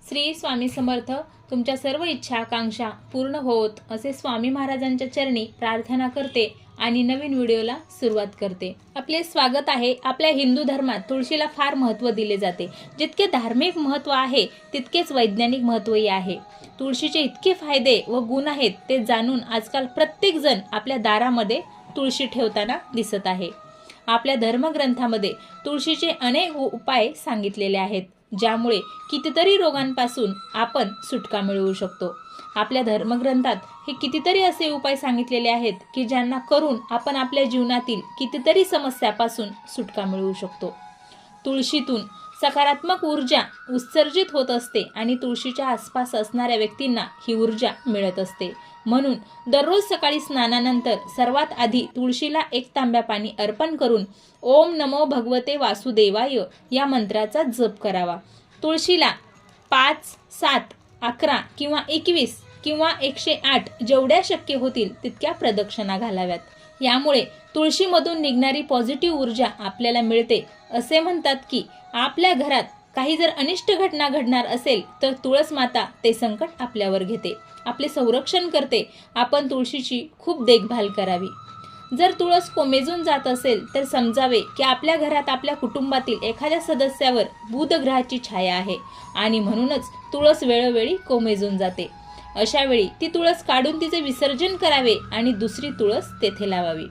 श्री स्वामी समर्थ. तुमच्या सर्व इच्छा आकांक्षा पूर्ण होत असे स्वामी महाराजांच्या चरणी प्रार्थना करते आणि नवीन व्हिडिओला सुरुवात करते. आपले स्वागत आहे. आपल्या हिंदू धर्मात तुळशीला फार महत्त्व दिले जाते. जितके धार्मिक महत्त्व आहे तितकेच वैज्ञानिक महत्त्वही आहे. तुळशीचे इतके फायदे व गुण आहेत ते जाणून आजकाल प्रत्येक जण आपल्या दारामध्ये तुळशी ठेवताना दिसत आहे. आपल्या धर्मग्रंथामध्ये तुळशीचे अनेक उपाय सांगितलेले आहेत, ज्यामुळे कितीतरी रोगांपासून आपण सुटका मिळवू शकतो. आपल्या धर्मग्रंथात हे कितीतरी असे उपाय सांगितलेले आहेत की ज्यांना करून आपण आपल्या जीवनातील कितीतरी समस्यापासून सुटका मिळवू शकतो. तुळशीतून सकारात्मक ऊर्जा उत्सर्जित होत असते आणि तुळशीच्या आसपास असणाऱ्या व्यक्तींना ही ऊर्जा मिळत असते. म्हणून दररोज सकाळी स्नानानंतर सर्वात आधी तुळशीला 1 तांब्या पाणी अर्पण करून ओम नमो भगवते वासुदेवाय या मंत्राचा जप करावा. तुळशीला 5, 7, 11 किंवा 21 किंवा 108 जेवढ्या शक्य होतील तितक्या प्रदक्षिणा घालाव्यात. यामुळे तुळशीमधून निघणारी पॉझिटिव्ह ऊर्जा आपल्याला मिळते. असे म्हणतात की आपल्या घरात काही जर अनिष्ट घटना घडणार असेल तर तुळस माता ते संकट आपल्यावर घेते, आपले संरक्षण करते. आपण तुळशीची खूप देखभाल करावी. जर तुळस कोमेजून जात असेल तर समजावे की आपल्या घरात आपल्या कुटुंबातील एखाद्या सदस्यावर बुध ग्रहाची छाया आहे आणि म्हणूनच तुळस वेळोवेळी कोमेजून जाते. अशा वेळी ती तुळस काढून तिचे विसर्जन करावे आणि दुसरी तुळस तेथे लावावी.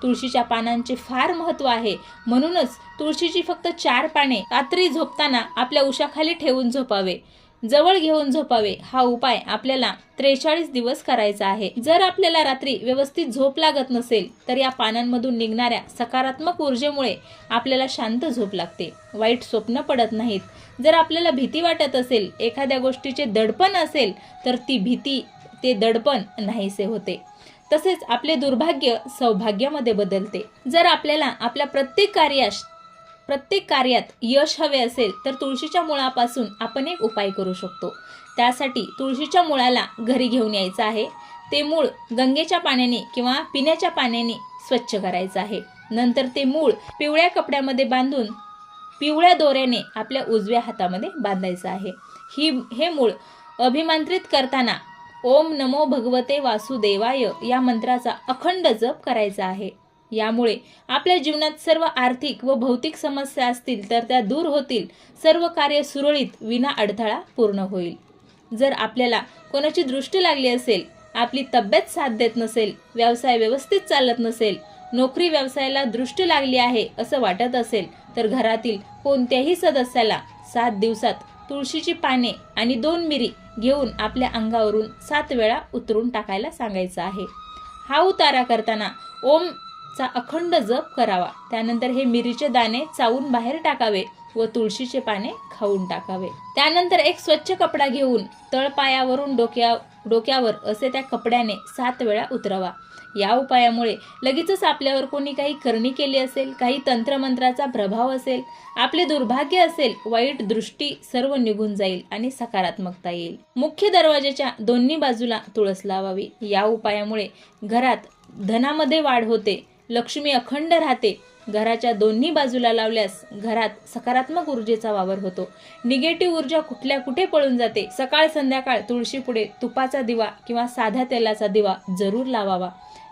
तुळशीच्या पानांचे फार महत्त्व आहे. म्हणूनच तुळशीची फक्त 4 पाने रात्री झोपताना आपल्या उशाखाली ठेवून झोपावे, जवळ घेऊन झोपावे. हा उपाय आपल्याला 43 दिवस करायचा आहे. जर आपल्याला रात्री व्यवस्थित झोप लागत नसेल तर या पानांमधून निघणाऱ्या सकारात्मक ऊर्जेमुळे आपल्याला शांत झोप लागते, वाईट स्वप्न पडत नाहीत. जर आपल्याला भीती वाटत असेल, एखाद्या गोष्टीचे दडपण असेल तर ती भीती, ते दडपण नाहीसे होते. तसेच आपले दुर्भाग्य सौभाग्यामध्ये बदलते. जर आपल्याला आपल्या प्रत्येक कार्यात यश हवे असेल तर तुळशीच्या मुळापासून आपण एक उपाय करू शकतो. त्यासाठी तुळशीच्या मुळाला घरी घेऊन यायचं आहे. ते मूळ गंगेच्या पाण्याने किंवा पिण्याच्या पाण्याने स्वच्छ करायचं आहे. नंतर ते मूळ पिवळ्या कपड्यामध्ये बांधून पिवळ्या दोऱ्याने आपल्या उजव्या हातामध्ये बांधायचं आहे. हे मूळ अभिमंत्रित करताना ओम नमो भगवते वासुदेवाय या मंत्राचा अखंड जप करायचा आहे. यामुळे आपल्या जीवनात सर्व आर्थिक व भौतिक समस्या असतील तर त्या दूर होतील. सर्व कार्य सुरळीत विना अडथळा पूर्ण होईल. जर आपल्याला कोणाची दृष्टी लागली असेल, आपली तब्येत साथ देत नसेल, व्यवसाय व्यवस्थित चालत नसेल, नोकरी व्यवसायाला दृष्टी लागली आहे असं वाटत असेल तर घरातील कोणत्याही सदस्याला 7 दिवसात तुळशीची पाने आणि 2 मिरी घेऊन आपल्या अंगावरून 7 वेळा उतरून टाकायला सांगायचं आहे. हा उतारा करताना ओम चा अखंड जप करावा. त्यानंतर हे मिरीचे दाणे चावून बाहेर टाकावे व तुळशीचे पाने खाऊन टाकावे. त्यानंतर एक स्वच्छ कपडा घेऊन तळपायावरून डोक्यावर असे त्या कपड्याने 7 वेळा उतरवा. या उपायामुळे लगेचच आपल्यावर कोणी काही करणी केली असेल, काही तंत्रमंत्राचा प्रभाव असेल, आपले दुर्भाग्य असेल, वाईट दृष्टी सर्व निघून जाईल आणि सकारात्मकता येईल. मुख्य दरवाजाच्या दोन्ही बाजूला तुळस लावावी. या उपायामुळे घरात धनामध्ये वाढ होते, लक्ष्मी अखंड राहते. घराच्या दोन्ही बाजूला लावल्यास घरात सकारात्मक ऊर्जेचा वावर होतो. निगेटिव्ह ऊर्जा कुठल्या कुठे पळून जाते. सकाळ संध्याकाळ तुळशी पुढे तुपाचा दिवा किंवा साध्या तेलाचा दिवा जरूर लावावा.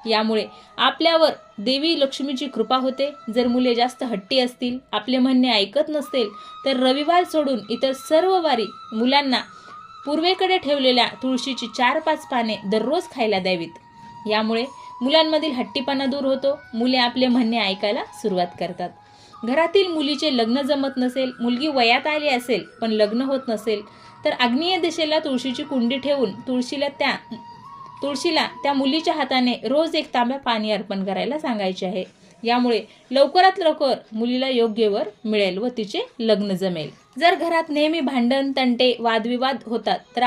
यामुळे आपल्यावर देवी लक्ष्मीची कृपा होते. जर मुले जास्त हट्टी असतील, आपले म्हणणे ऐकत नसतील तर रविवार सोडून इतर सर्व वारी मुलांना पूर्वेकडे ठेवलेल्या तुळशीची 4-5 पाने दररोज खायला द्यावीत. यामुळे मुलांमधील हट्टीपणा दूर होतो. मुले आपले म्हणणे ऐकायला सुरुवात करतात. घरातील मुलीचे लग्न जमत नसेल, मुलगी वयात आली असेल पण लग्न होत नसेल तर आग्नेय दिशेला तुळशीची कुंडी ठेवून तुळशीला त्या मुलीच्या हाताने रोज 1 तांब्या पाणी अर्पण करायला सांगायचे आहे. यामुळे लवकरात लवकर मुलीला योग्य वर मिळेल व तिचे लग्न जमेल. जर घरात नेहमी भांडण, तंटे, वादविवाद होतात तर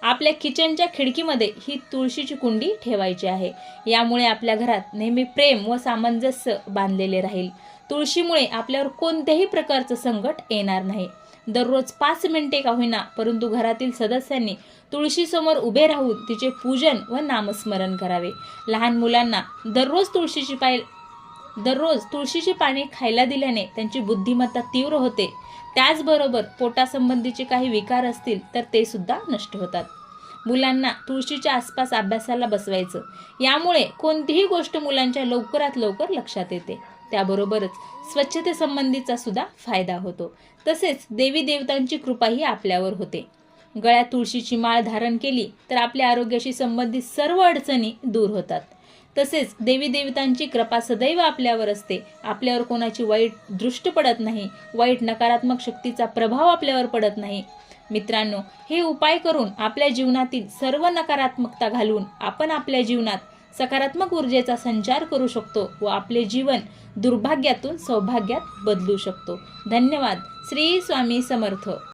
आपल्या किचनच्या खिडकीमध्ये ही तुळशीची कुंडी ठेवायची आहे. यामुळे आपल्या घरात नेहमी प्रेम व सामंजस्य बांधलेले राहील. तुळशीमुळे आपल्यावर कोणत्याही प्रकारचं संकट येणार नाही. दररोज 5 मिनिटे का होईना परंतु घरातील सदस्यांनी तुळशीसमोर उभे राहून तिचे पूजन व नामस्मरण करावे. लहान मुलांना दररोज दररोज तुळशीची पाने खायला दिल्याने त्यांची बुद्धिमत्ता तीव्र होते. त्याचबरोबर पोटासंबंधीचे काही विकार असतील तर ते सुद्धा नष्ट होतात. मुलांना तुळशीच्या आसपास अभ्यासाला बसवायचं. यामुळे कोणतीही गोष्ट मुलांच्या लवकरात लवकर लक्षात येते. त्याबरोबरच स्वच्छतेसंबंधीचा सुद्धा फायदा होतो. तसेच देवी देवतांची कृपाही आपल्यावर होते. गळ्यात तुळशीची माळ धारण केली तर आपल्या आरोग्याशी संबंधित सर्व अडचणी दूर होतात. तसेच देवी देवतांची कृपा सदैव आपल्यावर असते. आपल्यावर कोणाची वाईट दृष्टी पडत नाही. वाईट नकारात्मक शक्तीचा प्रभाव आपल्यावर पडत नाही. मित्रांनो, हे उपाय करून आपल्या जीवनातील सर्व नकारात्मकता घालून आपण आपल्या जीवनात सकारात्मक ऊर्जेचा संचार करू शकतो व आपले जीवन दुर्भाग्यातून सौभाग्यात बदलू शकतो. धन्यवाद. श्री स्वामी समर्थ.